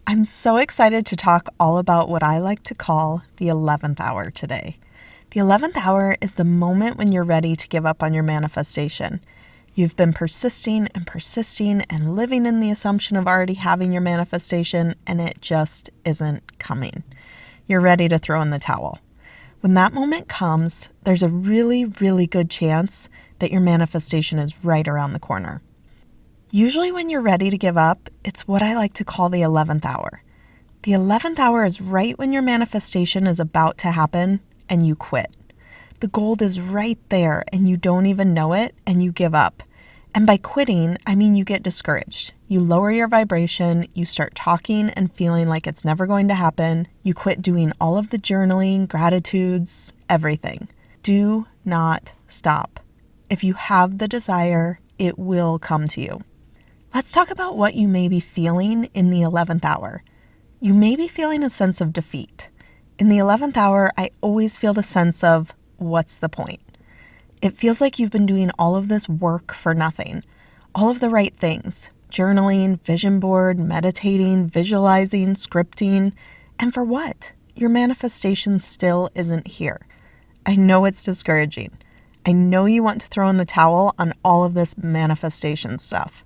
I'm so excited to talk all about what I like to call the 11th hour today. The 11th hour is the moment when you're ready to give up on your manifestation. You've been persisting and living in the assumption of already having your manifestation, and it just isn't coming. You're ready to throw in the towel. When that moment comes, there's a really, really good chance that your manifestation is right around the corner. Usually when you're ready to give up, it's what I like to call the 11th hour. The 11th hour is right when your manifestation is about to happen and you quit. The gold is right there and you don't even know it and you give up. And by quitting, I mean you get discouraged. You lower your vibration, you start talking and feeling like it's never going to happen. You quit doing all of the journaling, gratitudes, everything. Do not stop. If you have the desire, it will come to you. Let's talk about what you may be feeling in the 11th hour. You may be feeling a sense of defeat. In the 11th hour, I always feel the sense of, what's the point? It feels like you've been doing all of this work for nothing. All of the right things, journaling, vision board, meditating, visualizing, scripting, and for what? Your manifestation still isn't here. I know it's discouraging. I know you want to throw in the towel on all of this manifestation stuff.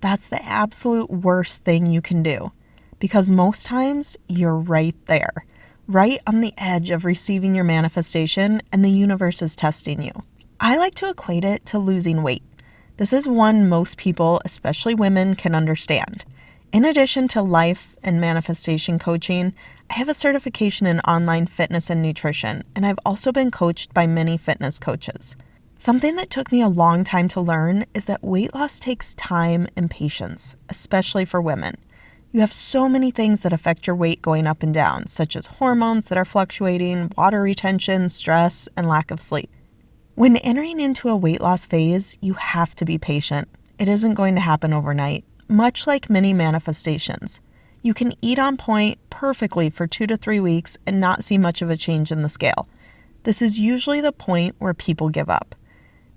That's the absolute worst thing you can do, because most times you're right there, right on the edge of receiving your manifestation, and the universe is testing you. I like to equate it to losing weight. This is one most people, especially women, can understand. In addition to life and manifestation coaching, I have a certification in online fitness and nutrition, and I've also been coached by many fitness coaches. Something that took me a long time to learn is that weight loss takes time and patience, especially for women. You have so many things that affect your weight going up and down, such as hormones that are fluctuating, water retention, stress, and lack of sleep. When entering into a weight loss phase, you have to be patient. It isn't going to happen overnight, much like many manifestations. You can eat on point perfectly for 2 to 3 weeks and not see much of a change in the scale. This is usually the point where people give up.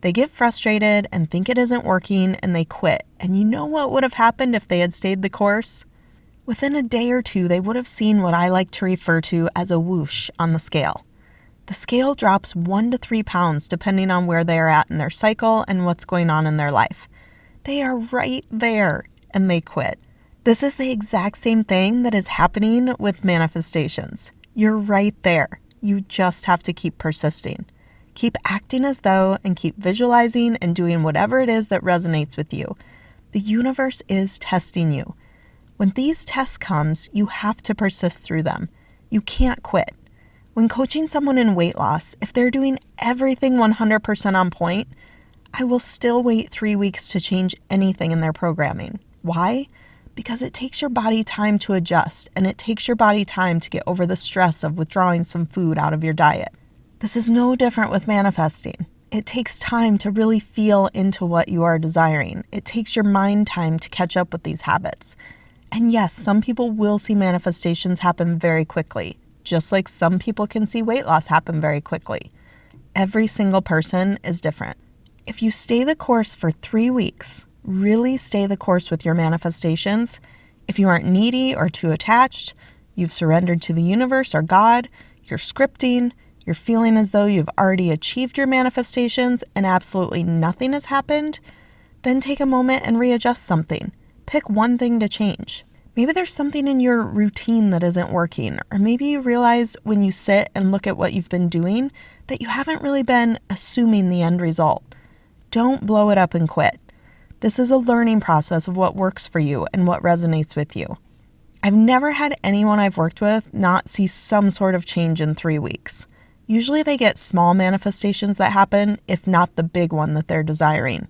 They get frustrated and think it isn't working and they quit. And you know what would have happened if they had stayed the course? Within a day or two, they would have seen what I like to refer to as a whoosh on the scale. The scale drops 1 to 3 pounds depending on where they are at in their cycle and what's going on in their life. They are right there and they quit. This is the exact same thing that is happening with manifestations. You're right there. You just have to keep persisting. Keep acting as though and keep visualizing and doing whatever it is that resonates with you. The universe is testing you. When these tests comes, you have to persist through them. You can't quit. When coaching someone in weight loss, if they're doing everything 100% on point, I will still wait 3 weeks to change anything in their programming. Why? Because it takes your body time to adjust, and it takes your body time to get over the stress of withdrawing some food out of your diet. This is no different with manifesting. It takes time to really feel into what you are desiring. It takes your mind time to catch up with these habits. And yes, some people will see manifestations happen very quickly, just like some people can see weight loss happen very quickly. Every single person is different. If you stay the course for 3 weeks, really stay the course with your manifestations, if you aren't needy or too attached, you've surrendered to the universe or God, you're scripting, you're feeling as though you've already achieved your manifestations and absolutely nothing has happened, then take a moment and readjust something. Pick one thing to change. Maybe there's something in your routine that isn't working, or maybe you realize when you sit and look at what you've been doing that you haven't really been assuming the end result. Don't blow it up and quit. This is a learning process of what works for you and what resonates with you. I've never had anyone I've worked with not see some sort of change in 3 weeks. Usually they get small manifestations that happen, if not the big one that they're desiring.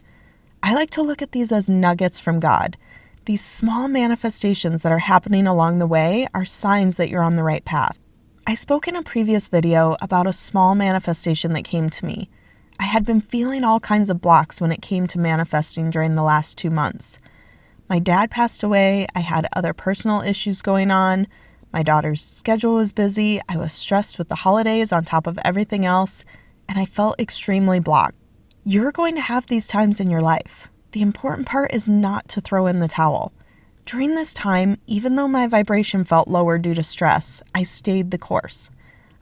I like to look at these as nuggets from God. These small manifestations that are happening along the way are signs that you're on the right path. I spoke in a previous video about a small manifestation that came to me. I had been feeling all kinds of blocks when it came to manifesting during the last 2 months. My dad passed away, I had other personal issues going on, my daughter's schedule was busy, I was stressed with the holidays on top of everything else, and I felt extremely blocked. You're going to have these times in your life. The important part is not to throw in the towel. During this time, even though my vibration felt lower due to stress, I stayed the course.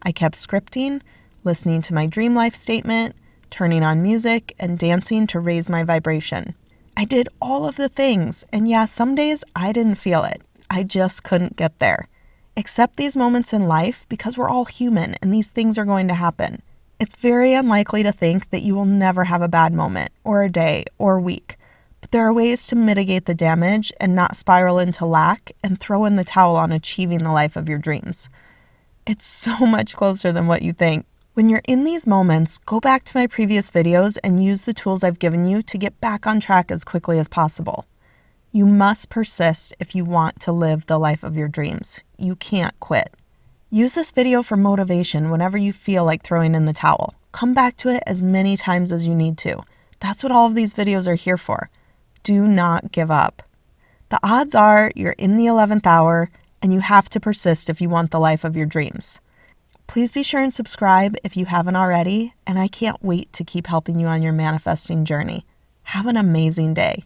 I kept scripting, listening to my dream life statement, turning on music, and dancing to raise my vibration. I did all of the things, and yeah, some days I didn't feel it. I just couldn't get there. Accept these moments in life because we're all human and these things are going to happen. It's very unlikely to think that you will never have a bad moment, or a day, or a week. But there are ways to mitigate the damage and not spiral into lack and throw in the towel on achieving the life of your dreams. It's so much closer than what you think. When you're in these moments, go back to my previous videos and use the tools I've given you to get back on track as quickly as possible. You must persist if you want to live the life of your dreams. You can't quit. Use this video for motivation whenever you feel like throwing in the towel. Come back to it as many times as you need to. That's what all of these videos are here for. Do not give up. The odds are you're in the 11th hour and you have to persist if you want the life of your dreams. Please be sure and subscribe if you haven't already, and I can't wait to keep helping you on your manifesting journey. Have an amazing day.